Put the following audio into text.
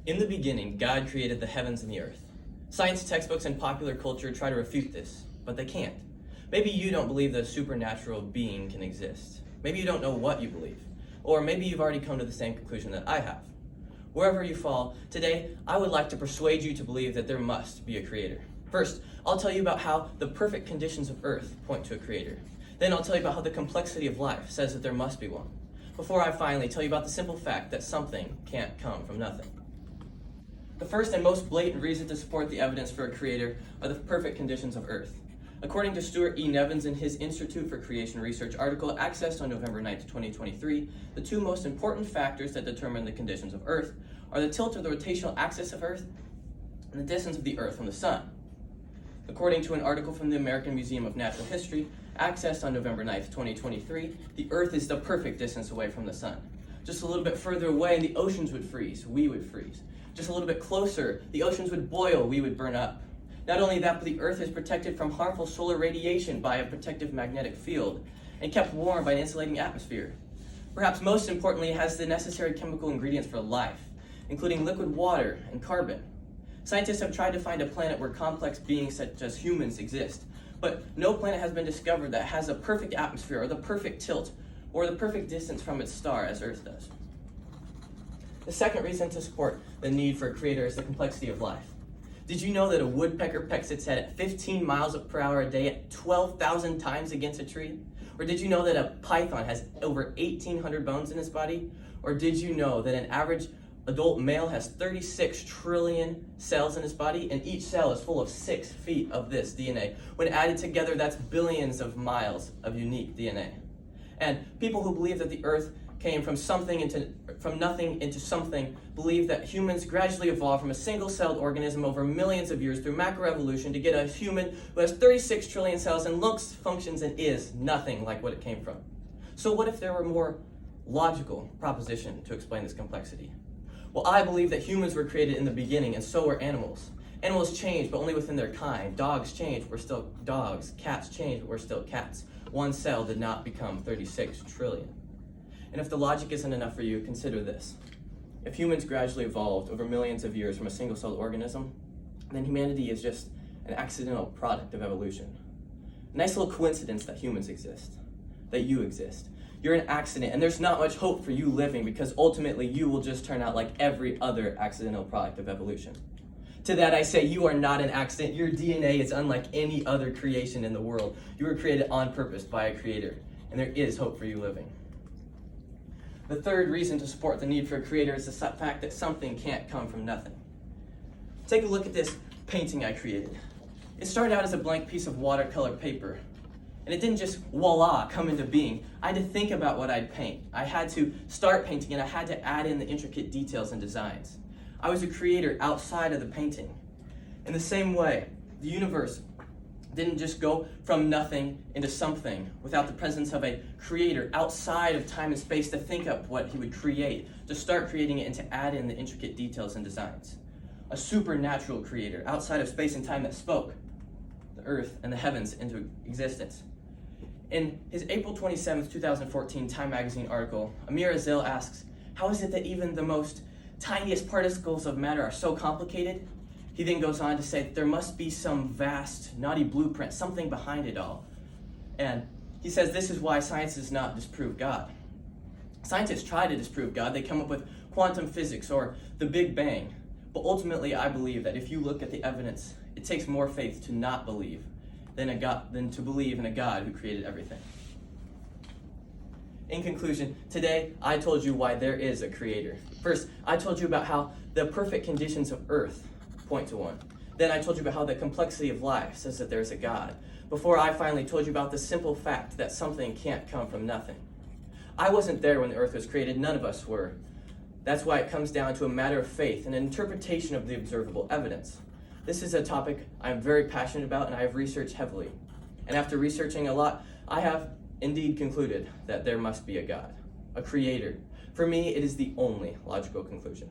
In the beginning, God created the heavens and the earth. Science textbooks and popular culture try to refute this, but they can't. Maybe you don't believe that a supernatural being can exist. Maybe you don't know what you believe. Or maybe you've already come to the same conclusion that I have. Wherever you fall, today I would like to persuade you to believe that there must be a creator. First, I'll tell you about how the perfect conditions of earth point to a creator. Then I'll tell you about how the complexity of life says that there must be one. Before I finally tell you about the simple fact that something can't come from nothing. The first and most blatant reason to support the evidence for a creator are the perfect conditions of earth. According to Stuart E. Nevins in his Institute for Creation Research article accessed on November 9, 2023, the two most important factors that determine the conditions of earth are the tilt of the rotational axis of earth and the distance of the earth from the sun. According to an article from the American Museum of Natural History, accessed on November 9, 2023, the earth is the perfect distance away from the sun. Just a little bit further away and the oceans would freeze, we would freeze. Just a little bit closer, the oceans would boil, we would burn up. Not only that, but the earth is protected from harmful solar radiation by a protective magnetic field and kept warm by an insulating atmosphere. Perhaps most importantly, it has the necessary chemical ingredients for life, including liquid water and carbon. Scientists have tried to find a planet where complex beings such as humans exist, but no planet has been discovered that has a perfect atmosphere or the perfect tilt or the perfect distance from its star as Earth does. The second reason to support the need for a creator is the complexity of life. Did you know that a woodpecker pecks its head at 15 miles per hour a day at 12,000 times against a tree? Or did you know that a python has over 1,800 bones in its body? Or did you know that an average adult male has 36 trillion cells in his body, and each cell is full of 6 feet of this DNA? When added together, that's billions of miles of unique DNA. And people who believe that the earth came from nothing into something believe that humans gradually evolved from a single-celled organism over millions of years through macroevolution to get a human who has 36 trillion cells and looks, functions, and is nothing like what it came from. So what if there were a more logical proposition to explain this complexity? Well, I believe that humans were created in the beginning, and so were animals. Animals change, but only within their kind. Dogs change, but we're still dogs. Cats change, but we're still cats. One cell did not become 36 trillion. And if the logic isn't enough for you, consider this. If humans gradually evolved over millions of years from a single-celled organism, then humanity is just an accidental product of evolution. A nice little coincidence that humans exist, that you exist. You're an accident, and there's not much hope for you living because ultimately you will just turn out like every other accidental product of evolution. To that I say, you are not an accident. Your DNA is unlike any other creation in the world. You were created on purpose by a creator, and there is hope for you living. The third reason to support the need for a creator is the fact that something can't come from nothing. Take a look at this painting I created. It started out as a blank piece of watercolor paper, and it didn't just voila come into being. I had to think about what I'd paint. I had to start painting, and I had to add in the intricate details and designs. I was a creator outside of the painting. In the same way, the universe didn't just go from nothing into something without the presence of a creator outside of time and space to think up what he would create, to start creating it and to add in the intricate details and designs. A supernatural creator outside of space and time that spoke the earth and the heavens into existence. In his April 27, 2014 Time magazine article, Amir Azil asks, how is it that even the most tiniest particles of matter are so complicated? He then goes on to say that there must be some vast, naughty blueprint, something behind it all. And he says this is why science does not disprove God. Scientists try to disprove God. They come up with quantum physics or the Big Bang. But ultimately, I believe that if you look at the evidence, it takes more faith to not believe than to believe in a God who created everything. In conclusion, today I told you why there is a creator. First, I told you about how the perfect conditions of earth point to one. Then I told you about how the complexity of life says that there's a God. Before I finally told you about the simple fact that something can't come from nothing. I wasn't there when the earth was created, none of us were. That's why it comes down to a matter of faith and an interpretation of the observable evidence. This is a topic I'm very passionate about and I have researched heavily. And after researching a lot, I have indeed concluded that there must be a God, a creator. For me, it is the only logical conclusion.